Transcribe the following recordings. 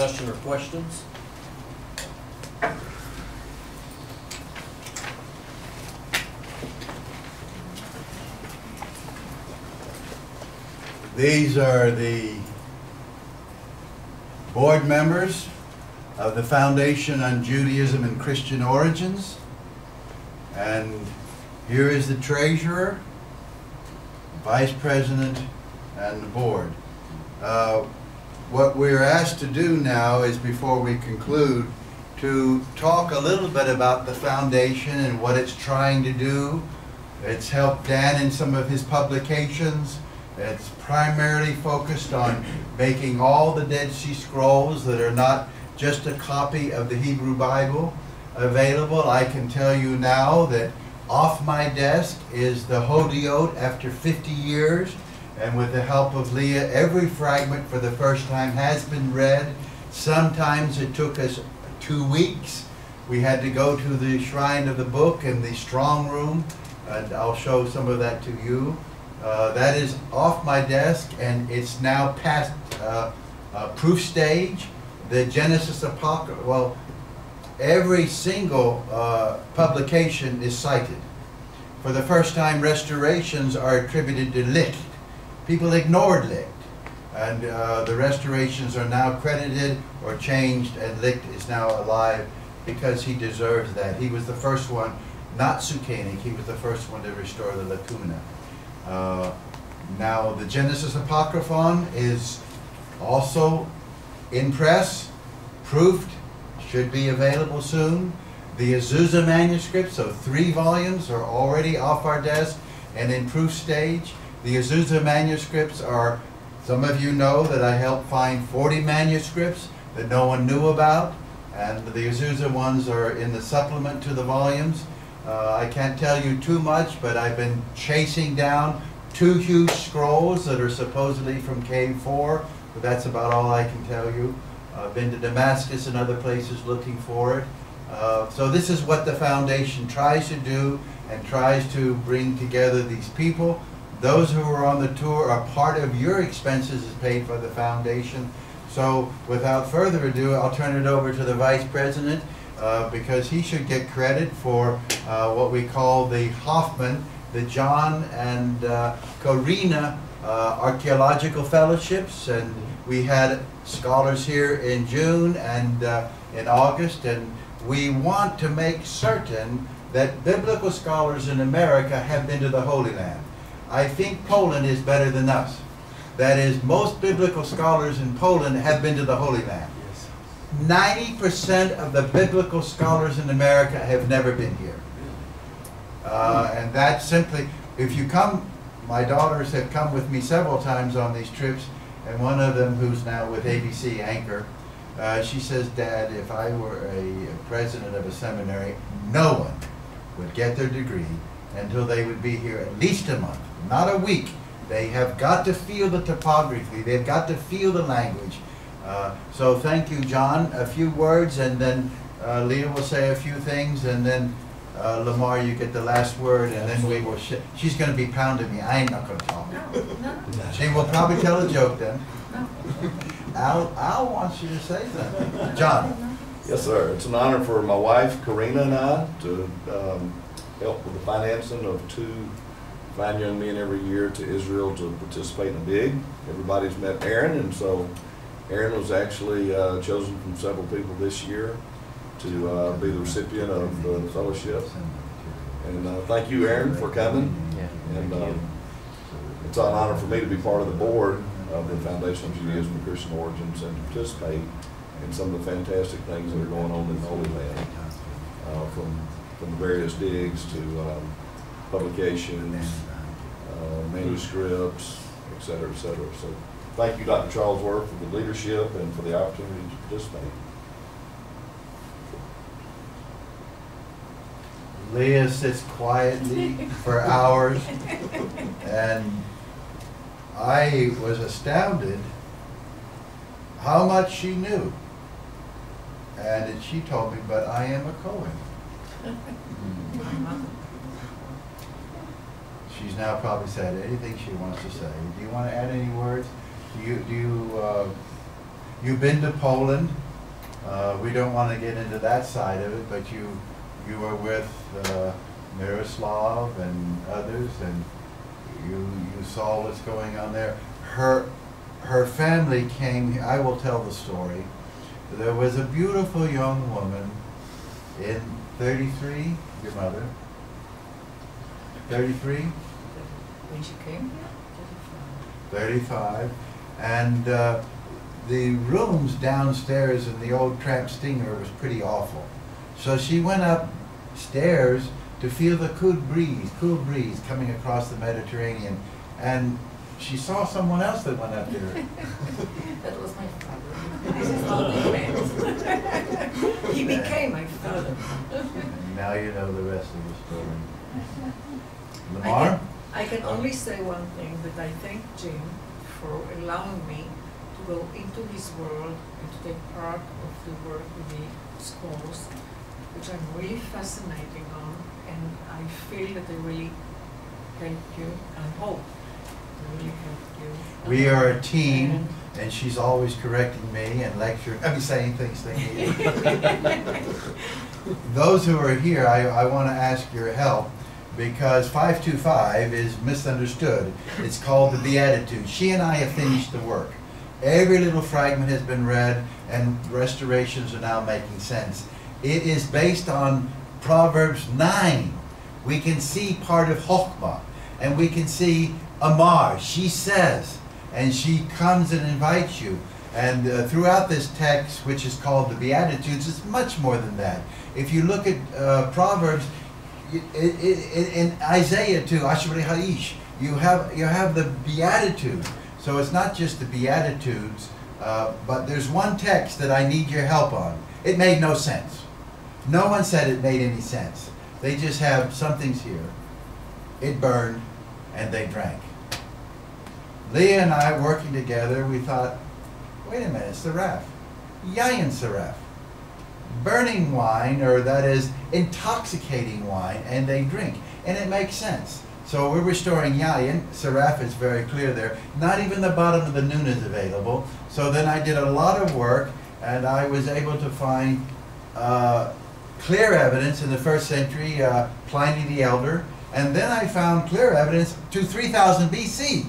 discussion or questions? These are the board members of the Foundation on Judaism and Christian Origins. And here is the treasurer, vice president, and the board. What we're asked to do now is, before we conclude, to talk a little bit about the foundation and what it's trying to do. It's helped Dan in some of his publications. It's primarily focused on making all the Dead Sea Scrolls that are not just a copy of the Hebrew Bible available. I can tell you now that off my desk is the Hodiot after 50 years, and with the help of Leah, every fragment for the first time has been read. Sometimes it took us 2 weeks. We had to go to the Shrine of the Book in the strong room, and I'll show some of that to you. That is off my desk, and it's now past proof stage. The Genesis Apocrypha, well, every single publication is cited. For the first time, restorations are attributed to Licht. People ignored Licht, and the restorations are now credited or changed, and Licht is now alive because he deserves that. He was the first one, not Sukenik, he was the first one to restore the Lacuna. Now the Genesis Apocryphon is also in press, proofed, should be available soon. The Azusa manuscripts, so 3 volumes, are already off our desk and in proof stage. The Azusa manuscripts are, some of you know that I helped find 40 manuscripts that no one knew about, and the Azusa ones are in the supplement to the volumes. I can't tell you too much, but I've been chasing down 2 huge scrolls that are supposedly from Cave 4, but that's about all I can tell you. I've been to Damascus and other places looking for it. So this is what the foundation tries to do, and tries to bring together these people. Those who are on the tour are part of your expenses is paid by the foundation. So without further ado, I'll turn it over to the vice president, because he should get credit for what we call the Hoffmann, the John and Corina Archaeological Fellowships. And we had scholars here in June and in August, and we want to make certain that biblical scholars in America have been to the Holy Land. I think Poland is better than us. That is, most biblical scholars in Poland have been to the Holy Land. 90% of the biblical scholars in America have never been here. And that simply, if you come, my daughters have come with me several times on these trips, and one of them, who's now with ABC Anchor, she says, Dad, if I were a president of a seminary, no one would get their degree until they would be here at least a month, not a week. They have got to feel the topography, they've got to feel the language. So thank you, John. A few words, and then Leah will say a few things, and then Lamar, you get the last word, and then we will. She's going to be pounding me. I ain't not going to talk. No. She will probably tell a joke then. No. Al wants you to say something. John. Yes, sir. It's an honor for my wife, Karina, and I to help with the financing of 2 fine young men every year to Israel to participate in a big. Everybody's met Aaron, and so Aaron was actually chosen from several people this year to be the recipient of the fellowship. And thank you, Aaron, for coming. And it's an honor for me to be part of the board of the Foundation of Judaism and Christian Origins and to participate in some of the fantastic things that are going on in the Holy Land, from the various digs to publications, manuscripts, et cetera, et cetera. So thank you, Dr. Charlesworth, for the leadership and for the opportunity to participate. Leah sits quietly for hours, and I was astounded how much she knew. And she told me, but I am a Cohen. She's now probably said anything she wants to say. Do you want to add any words? You've been to Poland. We don't want to get into that side of it, but you were with Miroslav and others, and you saw what's going on there. Her family came. I will tell the story. There was a beautiful young woman in 33. Your mother. 33. When she came here? 35, and the rooms downstairs in the old tramp steamer was pretty awful. So she went upstairs to feel the cool breeze coming across the Mediterranean, and she saw someone else that went up there. That was my father. This is how we met. He became my father. And now you know the rest of the story. Lamar? I can only say one thing, that I thank Jim for allowing me to go into his world and to take part of the work with the schools, which I'm really fascinating on, and I feel that they really helped you. I hope they really helped you. We are a team, and she's always correcting me and lecturing, saying things to me. Those who are here, I want to ask your help, because 525 is misunderstood. It's called the Beatitudes. She and I have finished the work. Every little fragment has been read, and restorations are now making sense. It is based on Proverbs 9. We can see part of Hoffmann, and we can see Lamar. She says, and she comes and invites you. And throughout this text, which is called the Beatitudes, it's much more than that. If you look at Proverbs, in Isaiah too, Ashrei Ha'ish, you have the Beatitudes. So it's not just the Beatitudes, but there's one text that I need your help on. It made no sense. No one said it made any sense. They just have something's here. It burned, and they drank. Leah and I, working together, we thought, wait a minute, Seraph, Yayin Seraph. Burning wine, or that is intoxicating wine, and they drink. And it makes sense. So we're restoring Yayin. Seraph is very clear there. Not even the bottom of the noon is available. So then I did a lot of work, and I was able to find clear evidence in the 1st century, Pliny the Elder, and then I found clear evidence to 3000 BC.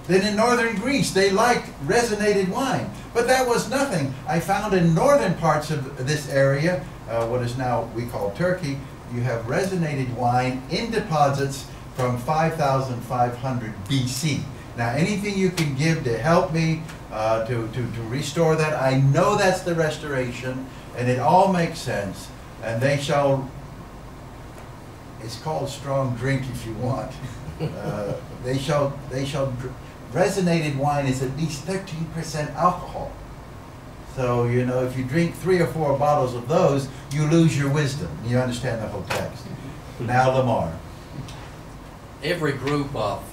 Then in northern Greece, they liked resonated wine. But that was nothing. I found in northern parts of this area, what is now we call Turkey, you have resonated wine in deposits from 5500 BC. Now anything you can give to help me to restore that, I know that's the restoration, and it all makes sense. And they shall, it's called strong drink if you want. They shall resonated wine is at least 13% alcohol. So, you know, if you drink 3 or 4 bottles of those, you lose your wisdom. You understand the whole text. Now, Lamar. Every group of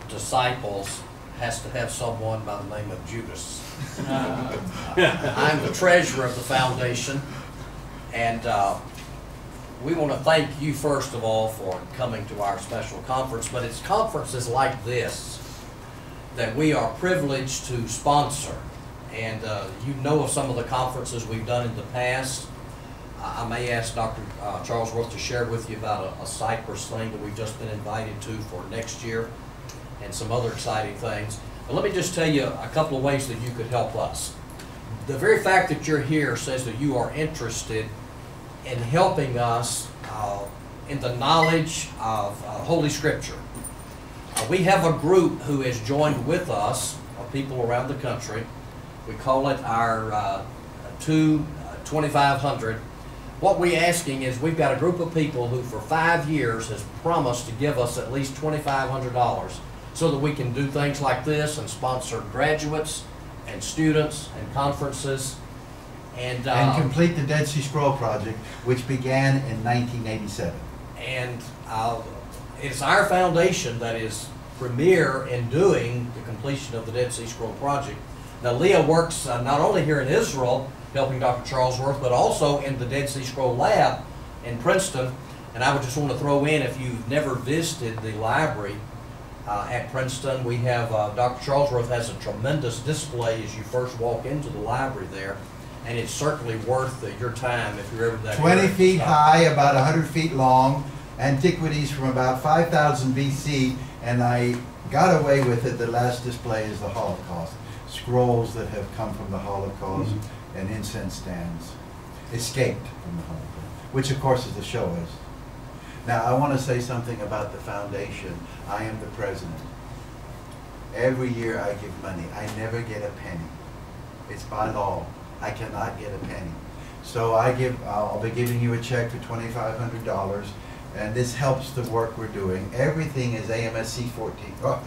disciples has to have someone by the name of Judas. I'm the treasurer of the foundation, and we want to thank you, first of all, for coming to our special conference, but it's conferences like this that we are privileged to sponsor. And you know of some of the conferences we've done in the past. I may ask Dr. Charlesworth to share with you about a Cyprus thing that we've just been invited to for next year, and some other exciting things. But let me just tell you a couple of ways that you could help us. The very fact that you're here says that you are interested in helping us in the knowledge of Holy Scripture. We have a group who has joined with us, of people around the country. We call it our 2500. What we're asking is, we've got a group of people who for 5 years has promised to give us at least $2,500 so that we can do things like this and sponsor graduates and students and conferences. And complete the Dead Sea Scroll Project, which began in 1987. And it's our foundation that is premier in doing the completion of the Dead Sea Scroll Project. Now, Leah works not only here in Israel, helping Dr. Charlesworth, but also in the Dead Sea Scroll Lab in Princeton. And I would just want to throw in, if you've never visited the library, at Princeton. We have, Dr. Charlesworth has a tremendous display as you first walk into the library there, and it's certainly worth your time if you're ever that 20 area. feet Stop. high, about 100 feet long, antiquities from about 5,000 BC, and I got away with it. The last display is the Holocaust. Scrolls that have come from the Holocaust and incense stands escaped from the Holocaust, which of course is the show is. Now I want to say something about the foundation. I am the president. Every year I give money. I never get a penny. It's by law. I cannot get a penny. So I'll be giving you a check for $2,500, and this helps the work we're doing. Everything is AMSC 14. Oh,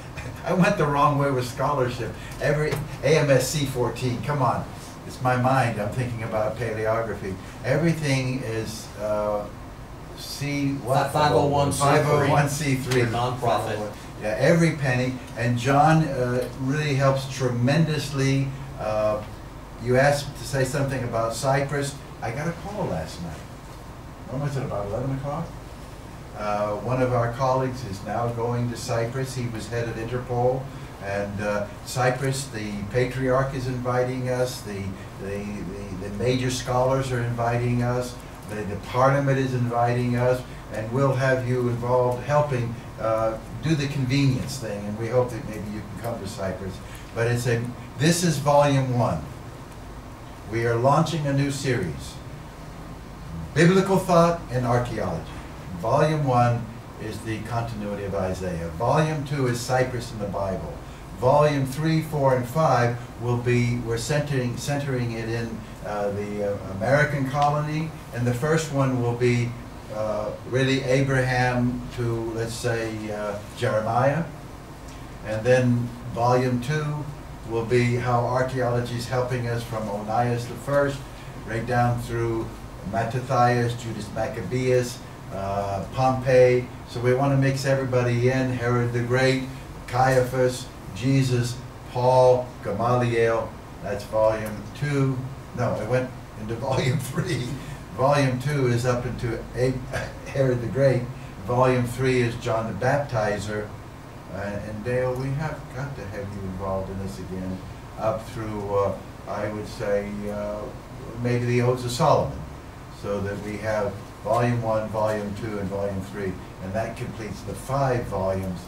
I went the wrong way with scholarship. Every AMSC 14, come on. It's my mind. I'm thinking about paleography. Everything is C what? 501c3. 501c3. Nonprofit. Yeah, every penny. And John really helps tremendously. You asked to say something about Cyprus. I got a call last night. When was it, about 11 o'clock? One of our colleagues is now going to Cyprus. He was head of Interpol. And Cyprus, the patriarch is inviting us. The major scholars are inviting us. The parliament is inviting us. And we'll have you involved helping do the convenience thing. And we hope that maybe you can come to Cyprus. But this is volume 1. We are launching a new series, Biblical Thought and Archaeology. Volume 1 is the continuity of Isaiah. Volume 2 is Cyprus in the Bible. Volume 3, 4, and 5 will be, we're centering it in the American colony, and the first one will be really Abraham to, let's say, Jeremiah. And then Volume 2 will be how archaeology is helping us from Onias the First, right down through Mattathias, Judas Maccabeus, Pompey. So we want to mix everybody in, Herod the Great, Caiaphas, Jesus, Paul, Gamaliel. That's volume 2. No, it went into volume 3. Volume 2 is up into Herod the Great. Volume 3 is John the Baptizer. And Dale, we have got to have you involved in this again, up through, I would say, maybe the Odes of Solomon, so that we have Volume 1, Volume 2, and Volume 3, and that completes the 5 volumes.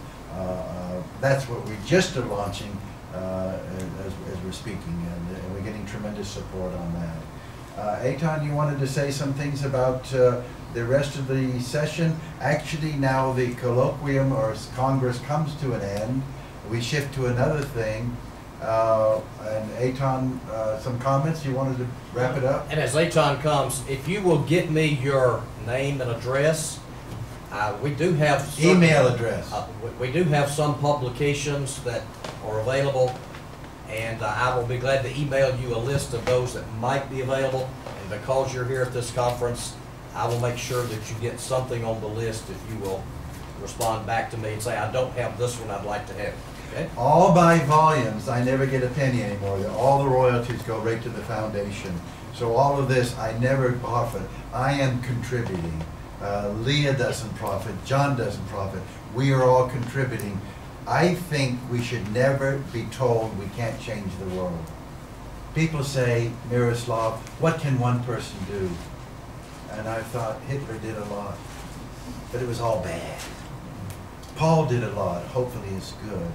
That's what we just are launching as we're speaking, and we're getting tremendous support on that. Eitan, you wanted to say some things about the rest of the session. Actually, now the colloquium or Congress comes to an end. We shift to another thing. And Eitan, some comments? You wanted to wrap it up? And as Eitan comes, if you will give me your name and address, we do have some, email address. We do have some publications that are available, and I will be glad to email you a list of those that might be available. And because you're here at this conference, I will make sure that you get something on the list if you will respond back to me and say, I don't have this one, I'd like to have it. Okay? All by volumes. I never get a penny anymore. All the royalties go right to the foundation. So all of this, I never profit. I am contributing. Leah doesn't profit. John doesn't profit. We are all contributing. I think we should never be told we can't change the world. People say, Miroslav, what can one person do? And I thought Hitler did a lot, but it was all bad. Paul did a lot, hopefully it's good.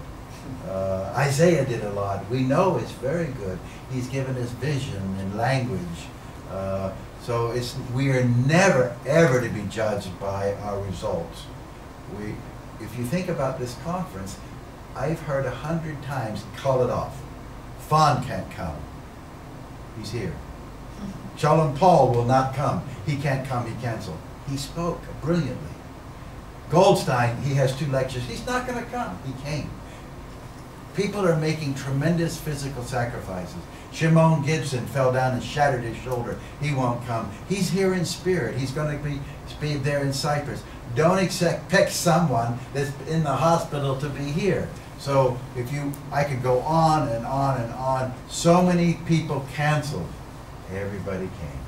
Isaiah did a lot, we know it's very good. He's given us vision and language. So we are never, ever to be judged by our results. If you think about this conference, I've heard 100 times, call it off. Fawn can't come. He's here. Shalom Paul will not come. He can't come, he canceled. He spoke brilliantly. Goldstein, he has 2 lectures. He's not going to come. He came. People are making tremendous physical sacrifices. Shimon Gibson fell down and shattered his shoulder. He won't come. He's here in spirit. He's going to be there in Cyprus. Don't expect someone that's in the hospital to be here. So I could go on and on and on. So many people canceled. Everybody came.